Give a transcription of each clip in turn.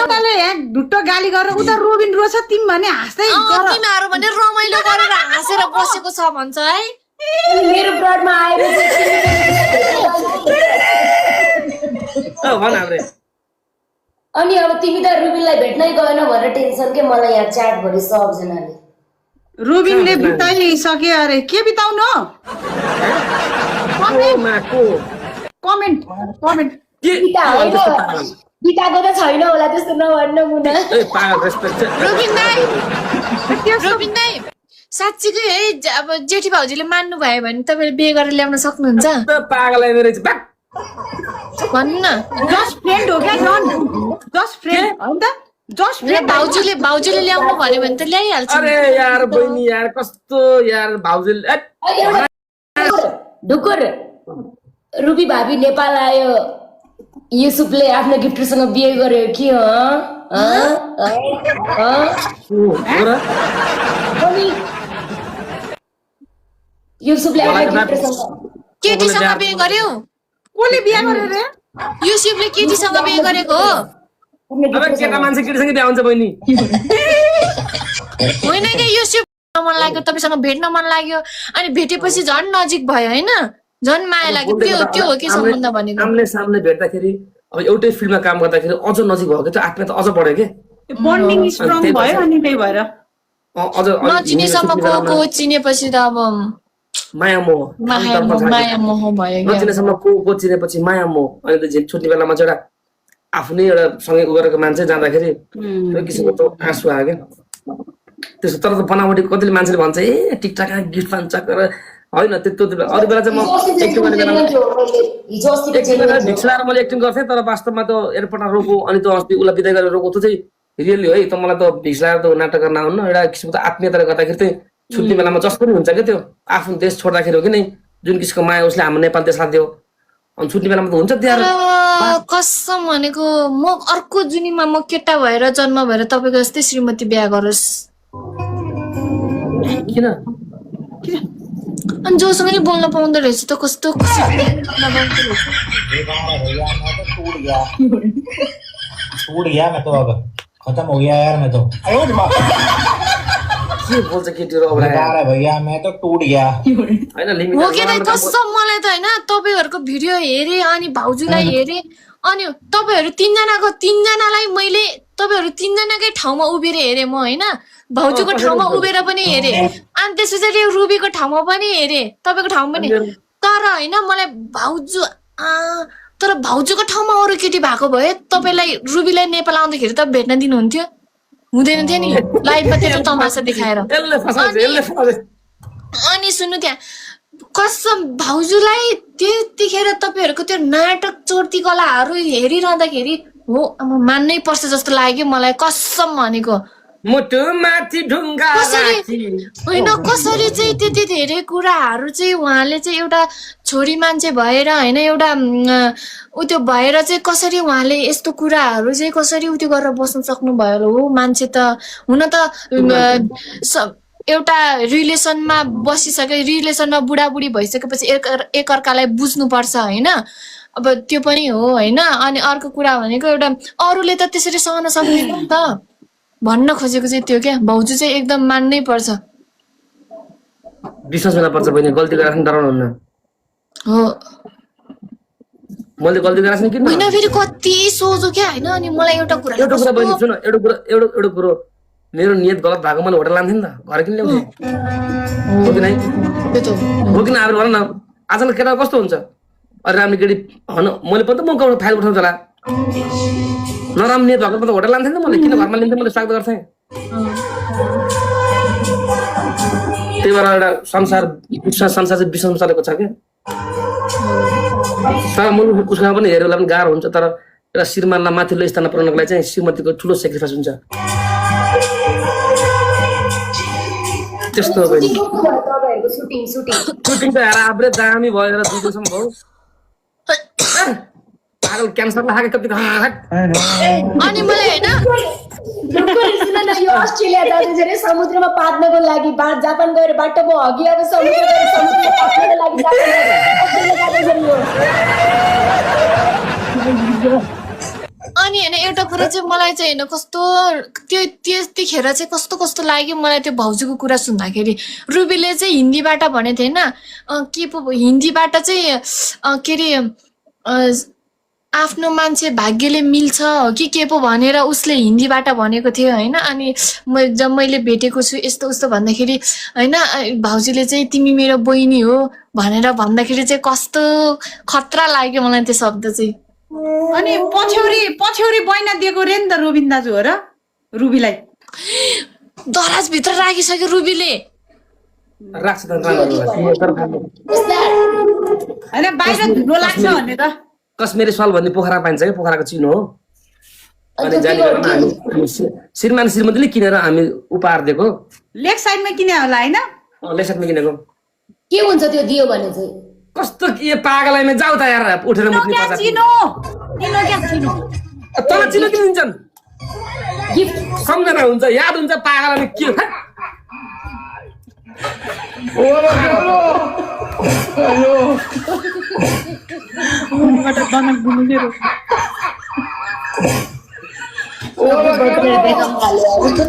एउटाले एक ढुट्टो गाली गरेर उता रोबिन रोछ तिमी भने हाँस्दै गर तिमीहरू भने रमाइलो गरेर हाँसेर बसेको छ भन्छ है मेरो ब्लडमा आएर भन हाम्रे अनि अब तिमी त रुबिनलाई भेट्नै गएन भनेर टेन्सन के मलाई यहाँ च्याट भरि सबजनाले रुबिनले बिताइसक्यो अरे के बिताउनु कमेन्ट बिताएको त छैन होला त्यस्तो नभन्न मुना रोबिन दाइ साँच्चीकै है अब जेठी भाउजूले मान्नु भयो भने तपाईँले बिहे गरेर ल्याउन सक्नुहुन्छ भन्नु न जस्ट फ्रेन्ड हो क्या जस्ट फ्रेन्ड हो नि त जस्ट फ्रेन्ड भाउजूले ल्याउनु भन्यो भने त ल्याइहाल्छ अरे यार बहिनी यार कस्तो यार भाउजूले ढुकुर रुबी भाबी नेपाल आयो युसुफले आफ्नो गिफ्टसँग बिहे गर्यो कि युसुफले आफ्नो गिफ्टसँग केटीसँग बिहे गर्यो कसले बिहे गर्यो रे युसुफले केटीसँग बिहे गरेको हो अब केटा मान्छे केटीसँग बिहे हुन्छ बहिनी होइन कि युसुफ मन लाग्यो तपाईँसँग भेट्न मन लाग्यो अनि भेटेपछि झन् नजिक भयो होइन झन् माया लाग्यो त्यो हो कि सम्बन्ध भनेको सामने सामने भेट्दाखेरि अब एउटै फिल्डमा काम गर्दाखेरि अझ नजिक भयो कि त्यो आत्मीयता अझ बढ्यो के बन्डिङ स्ट्रङ भयो अनि त्यही भएर अझ नचिनेसम्म को चिनेपछि त अब माया मोह माया मोह भयो नचिनेसम्म को चिनेपछि माया मोह अनि त छुट्ने बेलामा चाहिँ एउटा आफ्नै एउटा सँगै गरेको मान्छे जाँदाखेरि त्यो किसिमको त आँसु आयो क्या त्यसो तर त बनावटी कतिले मान्छेले भन्छ ए टिकटक गिफ्ट पान्छ होइन त्यस्तो अरू बेला चाहिँ म एक्टिङ गर्ने बेलामा भिक्सलाएर मैले एक्टिङ गर्थेँ तर वास्तवमा त एयरपोर्टमा रोको अनि त अस्ति उसलाई बिदाय गरेर रोको चाहिँ रियली है त मलाई त भिक्सलाएर त नाटक गर्न आउनु एउटा किसिमको त आत्मीयताले गर्दाखेरि चाहिँ छुट्ने बेलामा जस्तो पनि हुन्छ क्या त्यो आफ्नो देश छोड्दाखेरि हो कि नै जुन किसिमको माया उसले हाम्रो नेपाल देशलाई दियो अनि छुट्ने बेलामा त हुन्छ त्यहाँ कसम भनेको म अर्को जुनीमा म केटा भएर जन्म भएर तपाईँको जस्तै श्रीमती बिहा गरोस् किन अनि जोसँग नि बोल्न पाउँदो रहेछ त कस्तो खुसी टूट गया मैं तो अब खत्म हो गया यार मैं तो के बोल्छ केटीहरू अब भैया मैं तो टूट गया हैन लिमिट हो के कसम मलाई त हैन तपाईहरुको भिडियो हेरे अनि भाउजूलाई हेरे अनि तपाईहरु तीनजनालाई मैले तपाईहरु तीनजनाकै ठाउँमा उभिएर हेरे म हैन भाउजूको ठाउँमा उभिएर पनि हेरे अनि त्यसपछि रुबीको ठाउँमा पनि हेरे तपाईको ठाउँमा पनि तर हैन मलाई तर भाउजूको ठाउँमा अरु केटी भएको भए तपाईलाई रुबीलाई नेपाल आउँदाखेरि त भेट्न दिनुहुन्थ्यो हुँदैन थियो नि लाइभमा त्यस्तो तमासा देखाएर अनि सुन्नु त्यहाँ कसम भाउजूलाई त्यतिखेर तपाईहरुको त्यो नाटक चोर्ती कलाहरु हेरिरहँदाखेरि हो अब मान्नै पर्छ जस्तो लाग्यो मलाई कसम भनेको मुटु माथि ढुङ्गा राखी होइन कसरी चाहिँ त्यति धेरै कुराहरु चाहिँ उहाँले चाहिँ एउटा छोरी मान्छे भएर हैन एउटा त्यो भएर चाहिँ कसरी उहाँले यस्तो कुराहरु चाहिँ कसरी त्यो गरेर बस्न सक्नु भयो हो मान्छे त हुन त एउटा रिलेसनमा बसिसके रिलेसनमा बुढाबुढी भइसकेपछि एकअर्कालाई बुझ्नु पर्छ हैन अब त्यो पनि हो हैन अनि अर्को कुरा भनेको एउटा अरूले त त्यसरी सहन सक्दैन नि त भन्न खोजेको चाहिँ त्यो क्या भाउजू चाहिँ एकदम मान्नै पर्छ विश्वास गर्न पर्छ बहिनी गल्ती गरेर डराउनु हुन्न हो मैले गल्ती गरेछ नि किन होइन फेरि कति सोझो क्या हैन अनि मलाई एउटा कुरा बहिनी सुन एउटा कुरो मेरो नियत गलत भएको मैले होटल लान्थे नि त घर किन ल्याउँथे हो कि नै हो किन अब भन न अचानक केटा कस्तो हुन्छ अरे राम्रो केटी होइन मैले पनि त म गाउँमा फाइल उठाउँछ होला नराम्रो नियत भएको त होटल लान्थे नि त मैले किन घरमा लिन्थेँ मैले स्वागत गर्थेँ त्यही भएर एउटा संसार चाहिँ विश्वास चलेको छ क्या तर म उसमा पनि हेरेर पनि गाह्रो हुन्छ तर एउटा श्रीमानलाई माथिल्लो स्थानमा पुर्याउनको लागि चाहिँ श्रीमतीको ठुलो सेक्रिफाइस हुन्छ त्यस्तो हो बहिनी सुटिङ त हेर दामी भएर 2 दिनसम्म भयो पागल क्यान्सर लाग्यो कति अनि मलाई हैन यो अस्ट्रेलिया जाँदै रे समुद्रमा पात्नको लागि जापान गएर बाटोमा हगी अब समुद्रमा पात्नको लागि अनि होइन एउटा कुरा चाहिँ मलाई चाहिँ होइन कस्तो त्यतिखेर चाहिँ कस्तो लाग्यो मलाई त्यो भाउजूको कुरा सुन्दाखेरि रुबीले चाहिँ हिन्दीबाट भनेको थियो होइन के पो हिन्दीबाट चाहिँ के अरे आफ्नो मान्छे भाग्यले मिल्छ हो कि के पो भनेर उसले हिन्दीबाट भनेको थियो होइन अनि जब मैले भेटेको छु यस्तो उस्तो भन्दाखेरि होइन भाउजूले चाहिँ तिमी मेरो बहिनी हो भनेर भन्दाखेरि चाहिँ कस्तो खतरा लाग्यो मलाई त्यो शब्द चाहिँ अनि पछ्यौरी बहिना दिएको रे नि त रोबिन दाजु हो र रुबीलाई दराजभित्र राखिसक्यो रुबीले राख्छ त राम्रो होइन बाहिर धुलो लाग्छ भन्ने त कश्मीरी सल भन्ने पोखरा पाइन्छ क्या पोखराको चिनो हो अनि जाली गरेर हामी श्रीमान श्रीमतीले किनेर हामी उपहार दिएको लेग साइडमा किने होला होइन लेग साइडमा किनेको के हुन्छ त्यो दियो भने चाहिँ कस्तो के पागलाइमा जाऊ त यार उठेर मुक्ने पचास चिनो तल चिनो किन दिन्छन् गिफ्ट सम्झना हुन्छ याद हुन्छ पागलाइमा के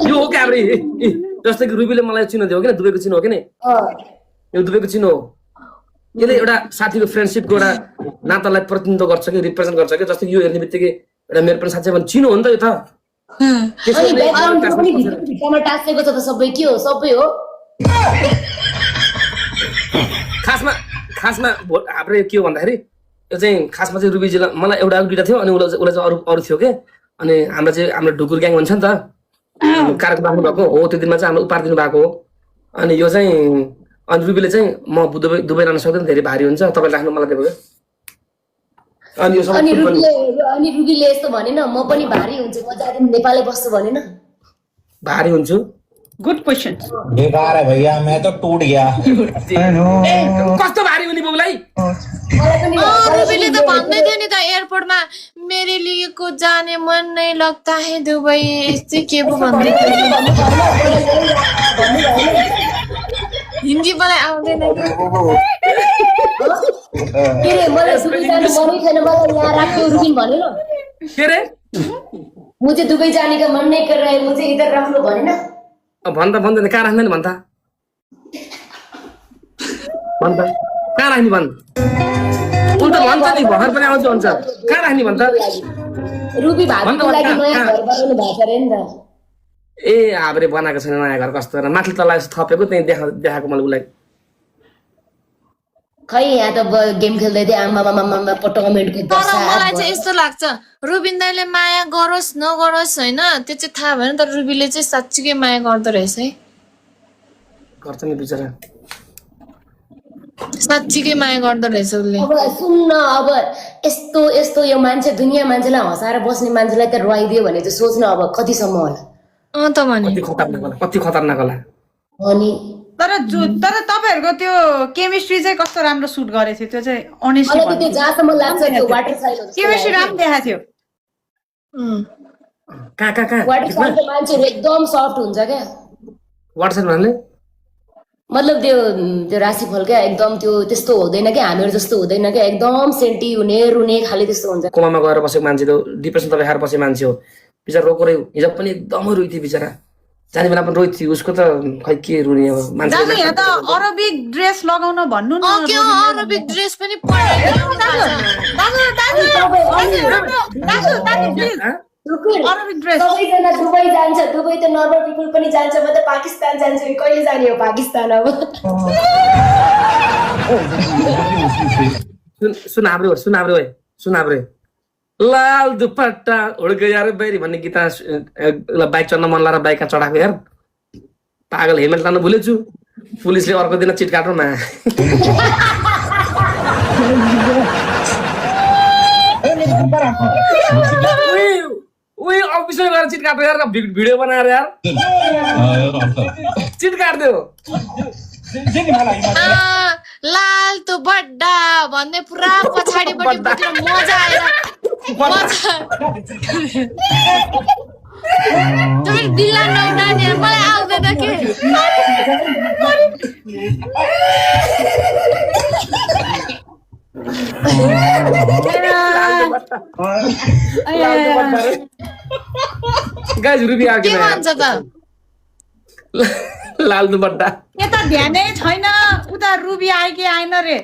यो हो क्याब्रे जस्तै कि रुबीले मलाई चिनो दियो कि दुबईको चिनो हो कि नि यो दुबईको चिनो हो यसले एउटा साथीको फ्रेन्डसिपको एउटा नातालाई प्रतिनिधित्व गर्छ कि रिप्रेजेन्ट गर्छ कि जस्तै यो हेर्ने बित्तिकै एउटा मेरो पनि साथी भने चिनो हो नि त यो त अनि ब्याकग्राउन्ड पनि भित्तामा टाँसेको छ त सबै के हो सबै हो खासमा हाम्रो के हो भन्दाखेरि यो चाहिँ खासमा चाहिँ रुबीजीलाई मलाई एउटा दुइटा थियो अनि उसलाई चाहिँ अरू थियो के अनि हाम्रो ढुकुर ग्याङ भन्छ नि त कार्यक्रम राख्नु भएको हो त्यो दिनमा चाहिँ हाम्रो उपहार दिनु भएको हो अनि यो चाहिँ अनि रुबीले चाहिँ म दुबई लान सक्दैन धेरै भारी हुन्छ तपाईँ राख्नु मलाई दिएको अनि यो अनि रुबीले यस्तो भनेन म पनि भारी हुन्छ म जाँदा नेपालै बस्छु भनेन भारी हुन्छु गुड क्वेसन बेकार है भैया मैं तो टूट गया कस्तो भारी हुने बाबुलाई रुबीले त भन्दै थियो नि त एयरपोर्टमा मेरे लिए को जाने मन नहीं लगता है दुबई यस्तै के पो भन्दै हिन्दी मलाई आउँदैन के रे मलाई दुबई जानु मनै छैन मलाई यहाँ राख्यो रुबिन भनेन के रे मुझे दुबई जाने का मन नहीं कर रहा है मुझे इधर रख लो भनेन भन्दैन कहाँ राख्दैन भन्छ कहाँ राख्ने भन् उल्ट भन्छ नि भर्खर पनि आउँछ भन्छ कहाँ राख्ने भन्छ रुबी भागको लागि नयाँ घर बनाउनु भएको रे नि त ए हाब्रे बनाएको छैन नयाँ घर कस्तो माथि तल थपेको त्यही देखाएको मलाई उसलाई खै यहाँ त गेम खेल्दै थिए आमा पटो कमेन्टको तर मलाई चाहिँ यस्तो लाग्छ रुबिन दाइले माया गरोस् नगरोस् होइन त्यो चाहिँ थाहा भएन तर रुबीले चाहिँ साँच्चीकै माया गर्दो रहेछ है गर्छ नि बिचरा साँच्चीकै माया गर्दो रहेछ उसले अब सुन्न अब यस्तो यो मान्छे दुनियाँ मान्छेलाई हँसाएर बस्ने मान्छेलाई त रुवाइदियो भने चाहिँ सोच्न अब कतिसम्म होला त भने कति खतरनाक होला अनि तर तपाईहरुको त्यो केमिस्ट्री चाहिँ कस्तो राम्रो सुट गरेछ त्यो चाहिँ मलाई अनेस्टली त्यो जहाँसम्म लाग्छ त्यो वाटर साइड केमिस्ट्री राम्रो देखाएको थियो कहाँ वाटर साइडको मान्छेहरू एकदम सफ्ट हुन्छ क्या वाट्सएप भन्ने मतलब त्यो राशिफल क्या एकदम त्यो त्यस्तो हुँदैन क्या हामीहरू जस्तो हुँदैन क्या एकदम सेन्टी हुने रुने खाले त्यस्तो हुन्छ कोमामा गएर बसेको मान्छे त डिप्रेसन तपाईँ खाएर बसेको मान्छे हो बिचरा रोको रह्यो हिजो पनि एकदमै रोइ थियो बिचरा जाने बेला पनि रोइ थियो उसको त खै के रुने अब मान्छे दाजु यहाँ त अरबिक ड्रेस लगाउन भन्नु न के अरबिक ड्रेस पनि अरबिक ड्रेस सबैजना दुबई जान्छ दुबई त नर्मल पिपल पनि जान्छ म त पाकिस्तान जान्छु कहिले जाने हो पाकिस्तान अब सुन हाम्रो लाल दुपट्टा उड गया रे बैरी भन्ने गीत बाइक चढ्न मन लागेर बाइकमा चढाएको यार पागल हेलमेट लानु भुलेछु पुलिसले अर्को दिन चिट काट्नुमा अफिसमा गएर चिट काट्यो यार भिडियो बनाएर यार चिट काट्दियो लाल तो बड्डा भन्ने पुरा पछाडिपट्टि मजा आएर दिल्ला नौनानी मलाई आउँदैन के गाइस रुबी आके के भन्छ त लाल दुपट्टा यता ध्यानै छैन उता रुबी आयो कि आएन रे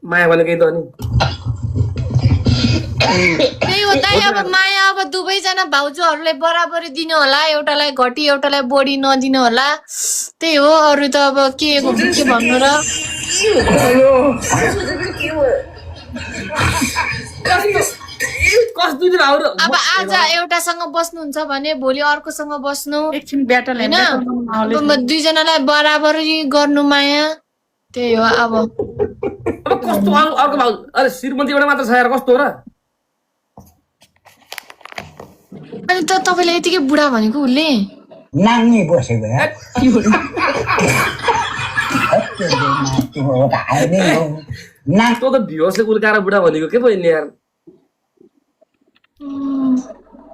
माया भनेकै त नि त्यही हो दाइ अब माया अब दुवैजना भाउजूहरूलाई बराबरी दिनु होला एउटालाई घटी एउटालाई बढी नदिनु होला त्यही हो अरू त अब के भन्नु र कस दुई दिन आउरो अब आज एउटासँग बस्नुहुन्छ भने भोलि अर्कोसँग बस्नु एकछिन ब्याटल होइन हेर्न अब दुईजनालाई बराबरी गर्नु माया त्यही हो अब अब कस्तो अर्को भाउ अरे श्रीमती एउटा मात्र छ यार कस्तो हो र अनि त तपाईँले यतिकै बुढा भनेको उसले नाङ्गी बसेको यार नाक तँ त भ्युअर्सले उल्काएर बुढा भनेको के भयो नि यार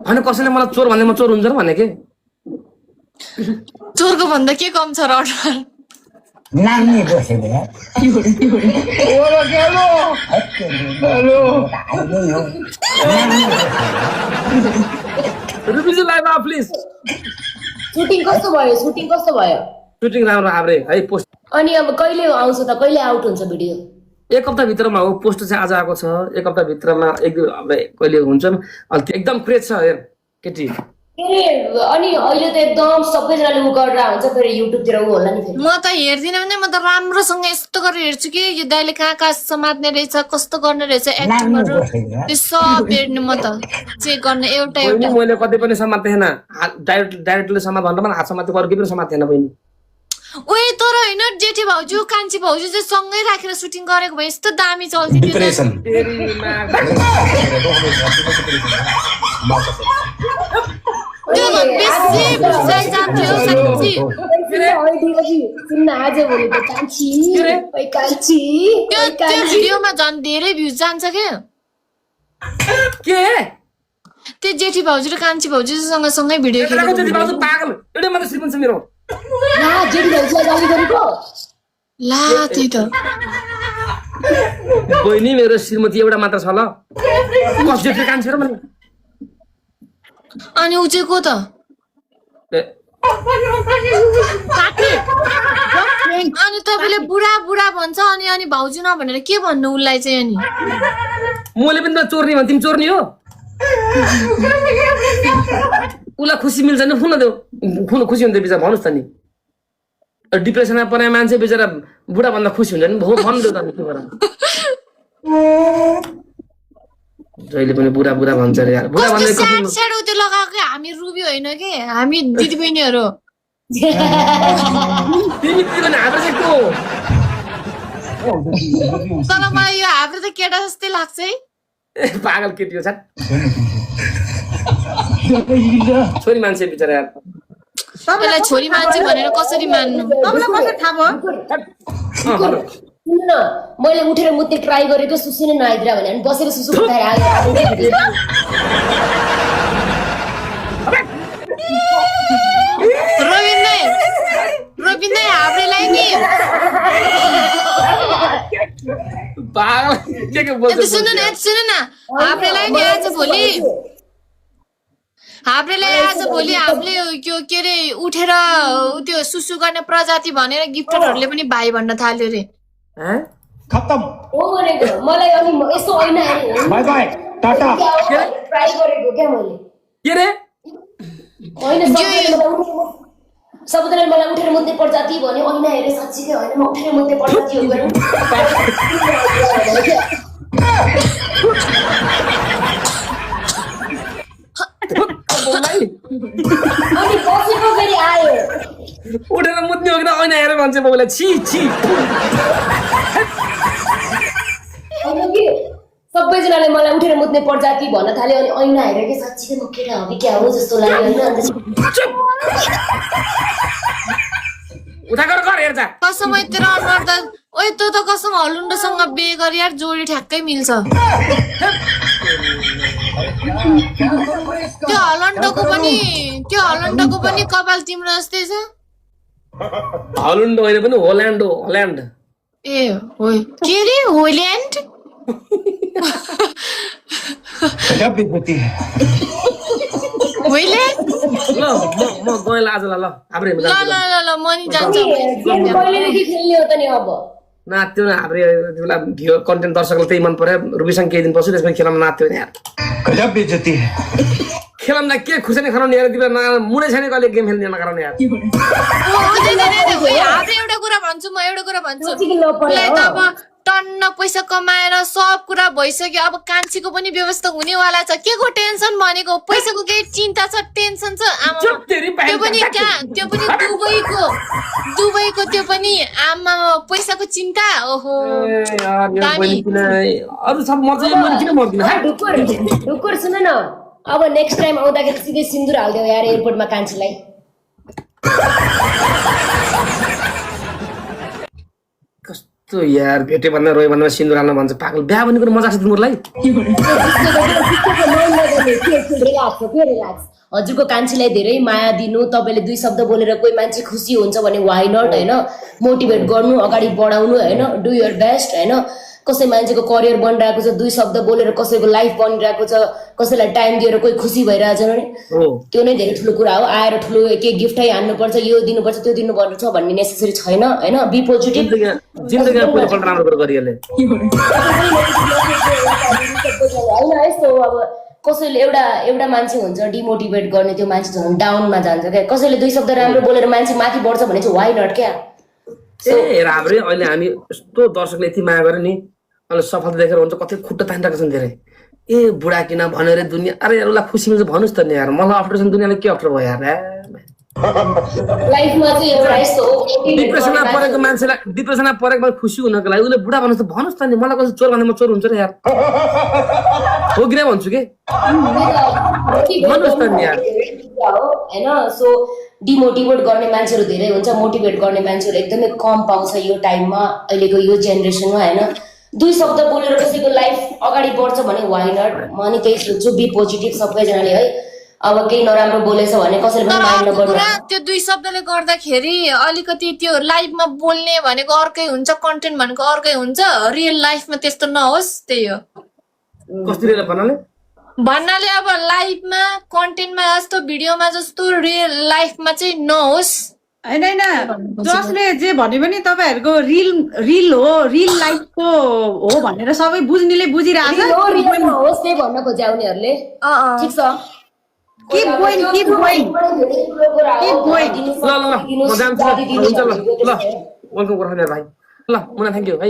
होइन कसैले मलाई चोर भन्दै म चोर हुन्छ र भने के चोरको भन्दा के कम छ र अठार नाङ्गी बसेको यार रुबिजी लाइभ आ प्लिज सुटिङ कस्तो भयो सुटिङ राम्रो आब्रे है पोस्ट अनि अब कहिले आउँछ त कहिले आउट हुन्छ भिडियो एक हप्ता भित्रमा हो पोस्ट चाहिँ आज आएको छ एक हप्ता भित्रमा एक दुई कहिले हुन्छ एकदम क्रेज छ यार केटी के अरे अनि अहिले त एकदम सबैजनाले उ गरेर हुन्छ फेरि युट्युबतिर उ होला नि फेरि म त हेर्दिनँ भने म त राम्रोसँग यस्तो गरेर हेर्छु कि यो दाइले कहाँ कहाँ समात्ने रहेछ कस्तो गर्ने रहेछ एक्टिङहरू त्यो सब हेर्ने म त चेक गर्ने एउटा एउटा मैले कतै पनि समात्थेन डाइरेक्टले समात भन्दा हात समात्थेको अरू केही पनि समात्थेन बहिनी ओए तर होइन जेठी भाउजू कान्छी भाउजू चाहिँ सँगै राखेर सुटिङ गरेको भए यस्तो दामी चल्थ्यो त्यो त। त्यो बेसी बुझाइ जान्थ्यो साँच्ची सुन्न आज भोलि त कान्छी ओइ कान्छी त्यो भिडियोमा झन् धेरै भ्युज जान्छ क्या के त्यो जेठी भाउजू र कान्छी भाउजूसँग सँगै भिडियो खेलेको पागल एउटै मात्र श्रीमन छ मेरो ला जेठी भाउजूलाई गाली गरेको ला त्यही त बहिनी मेरो श्रीमती एउटा मात्र छ ल कस जेठी कान्छी र भने अनि ऊ चाहिँ को त अनि तपाईँले बुढा बुढा भन्छ अनि अनि भाउजू नभनेर के भन्नु उसलाई चाहिँ अनि मैले पनि त चोर्ने भन् तिमी चोर्ने हो उसलाई खुसी मिल्छ नि खुन देऊ खुसी हुन्छ बिचरा भन्नुहोस् त नि डिप्रेसनमा परेको मान्छे बिचरा बुढा भन्दा खुसी हुन्छ नि भन्नु त के गर जहिले पनि बुढा बुढा भन्छ अरे यार बुढा भन्दै स्याड स्याड उ त्यो लगाएको हामी रुबी होइन कि हामी दिदीबहिनीहरू तिमी पनि हाम्रो चाहिँ को तर मलाई यो हाम्रो त केटा जस्तै लाग्छ है पागल केटी हो छाट छोरी मान्छे बिचरा यार तपाईँलाई छोरी मान्छे भनेर कसरी मान्नु तपाईँलाई कसरी थाहा भयो सुन्न मैले उठेर मुत्ते ट्राई गरेको सुसु नै नआइदिरा भने अनि बसेर सुसु उठाएर आयो रोबिन दाइ हाब्रेलाई नि पागल के बोल्छ सुन्नु न हाब्रेलाई नि आज भोलि हामीले त्यो के अरे उठेर त्यो सुसु गर्ने प्रजाति भनेर गिफ्टरहरूले पनि भाइ भन्न थाल्यो रे खत्तम हो गरेको मलाई अनि यसो ऐना हेरेँ बाइ बाइ टाटा ट्राई गरेको क्या मैले के रे होइन सबैजनाले मलाई उठेर मुत्ते प्रजाति भन्यो ऐना हेरेँ साँच्चीकै होइन म उठेर मुत्ते प्रजाति हो गरे अनि बसेको फेरि आयो उठेर मुत्ने हो कि ऐना हेरेर भन्छ बाबुलाई छि छि सबैजनाले मलाई उठेर मुत्ने प्रजाति भन्न थाल्यो अनि ऐना हेरेर के साँच्चीकै म केटा हो कि क्या हो जस्तो लाग्यो होइन अन्त उता गर हेर्छ कसम यति रहर गर्दा ओए तँ त कसम हलुन्डोसँग बिहे गरी यार जोडी ठ्याक्कै मिल्छ त्यो हलन्डोको पनि कपाल तिम्रो जस्तै छ हलुन्ड होइन पनि होल्यान्ड हो होल्यान्ड ए हो के रे होल्यान्ड गजब बेइज्जती है मैले ल म गएँ ल आज ल हाब्रे ल ल ल ल म नि जान्छु गेम कहिलेदेखि खेल्ने हो त नि अब नाच्यो न हाब्रे बेला भिडियो कन्टेन्ट दर्शकलाई त्यही मन पर्यो रुबीसँग केही दिन पछि त्यसमा खेलाउन नाच्यो नि यार गजब बेइज्जती है खेलाउन के खुर्सानी खानु यार दिबे मुडै छैन कहिले गेम खेल्ने नगराउने यार आज एउटा कुरा भन्छु म एउटा कुरा भन्छु उसलाई त अब टन्न पैसा कमाएर सब कुरा भइसक्यो अब कान्छीको पनि व्यवस्था हुनेवाला छ के को टेन्सन भनेको पैसाको केही चिन्ता छ टेन्सन छ आमा त्यो पनि त्यो पनि दुबईको त्यो पनि आमा पैसाको चिन्ता ओहो अरू सब म चाहिँ मन किन मर्दिन ढुकुर सुन न अब नेक्स्ट टाइम आउँदाखेरि सिधै सिन्दुर हाल्दियो यार एयरपोर्टमा कान्छीलाई कस्तो यार भेटे भन्दा रोयो भन्दा सिन्दुर हाल्न भन्छ पागल बिहा भनेको मजा छ तिमीहरूलाई रिल्याक्स हजुरको कान्छीलाई धेरै माया दिनु तपाईँले 2 शब्द बोलेर कोही मान्छे खुसी हुन्छ भने वाइ नट होइन मोटिभेट गर्नु अगाडि बढाउनु होइन डु योर बेस्ट होइन कसै मान्छेको करियर बनिरहेको छ 2 शब्द बोलेर कसैको लाइफ बनिरहेको छ कसैलाई टाइम दिएर कोही खुसी भइरहेछ भने त्यो नै धेरै ठुलो कुरा हो आएर ठुलो के गिफ्टै हान्नुपर्छ यो दिनुपर्छ त्यो दिनुपर्छ भन्ने नेसेसरी छैन होइन बी पोजिटिभ जिन्दगीमा पहिलोपल्ट राम्रो कुरा गरिएले होइन यस्तो अब कसैले एउटा मान्छे हुन्छ डिमोटिभेट गर्ने त्यो मान्छे झन् डाउनमा जान्छ क्या कसैले 2 शब्द राम्रो बोलेर मान्छे माथि बढ्छ भने चाहिँ वाइ नट क्या ए राम्रै अहिले हामी यस्तो दर्शकले यति माया गरे नि अहिले सफलता देखेर हुन्छ कतै खुट्टा तानिरहेको छन् धेरै ए बुढा किन भनेर दुनियाँ अरे यार खुसी मिल्छ भन्नुहोस् त नि यार मलाई अप्ठ्यारो छ दुनियाँले के अप्ठ्यारो भयो यार लाइफमा चाहिँ एउटा यस्तो हो डिप्रेसनमा परेको मान्छेलाई डिप्रेसनमा परेको मान्छे खुसी हुनको लागि उसले बुढा भन्नुहोस् त नि मलाई कसै चोर भन्दा म चोर हुन्छ र यार हो कि भन्छु के भन्नुहोस् त नि यार होइन सो डिमोटिभेट गर्ने मान्छेहरू धेरै हुन्छ मोटिभेट गर्ने मान्छेहरू एकदमै कम पाउँछ यो टाइममा अहिलेको यो जेनेरेसनमा होइन 2 शब्द बोलेर कसैको लाइफ अगाडि बढ्छ भने वाइ नट म नि त्यही सोच्छु बी पोजिटिभ सबैजनाले है अब केही नराम्रो बोलेछ भने कसैले पनि माइन्ड नगर्नु त्यो 2 शब्दले गर्दाखेरि अलिकति त्यो लाइफमा बोल्ने भनेको अर्कै हुन्छ कन्टेन्ट भनेको अर्कै हुन्छ रियल लाइफमा त्यस्तो नहोस् त्यही हो कसरी भन्नाले अब लाइफमा कन्टेन्टमा जस्तो भिडियोमा जस्तो रियल लाइफमा चाहिँ नहोस् होइन जसले जे भने पनि तपाईँहरूको रिल हो रिल लाइफको हो भनेर सबै बुझ्नेले बुझिरहेछ होस् त्यही भन्न खोजे उनीहरूले ठिक छ keep going ल म जान्छु हुन्छ ल वेलकम गर्नु भाइ ल मुना थ्यांक यू है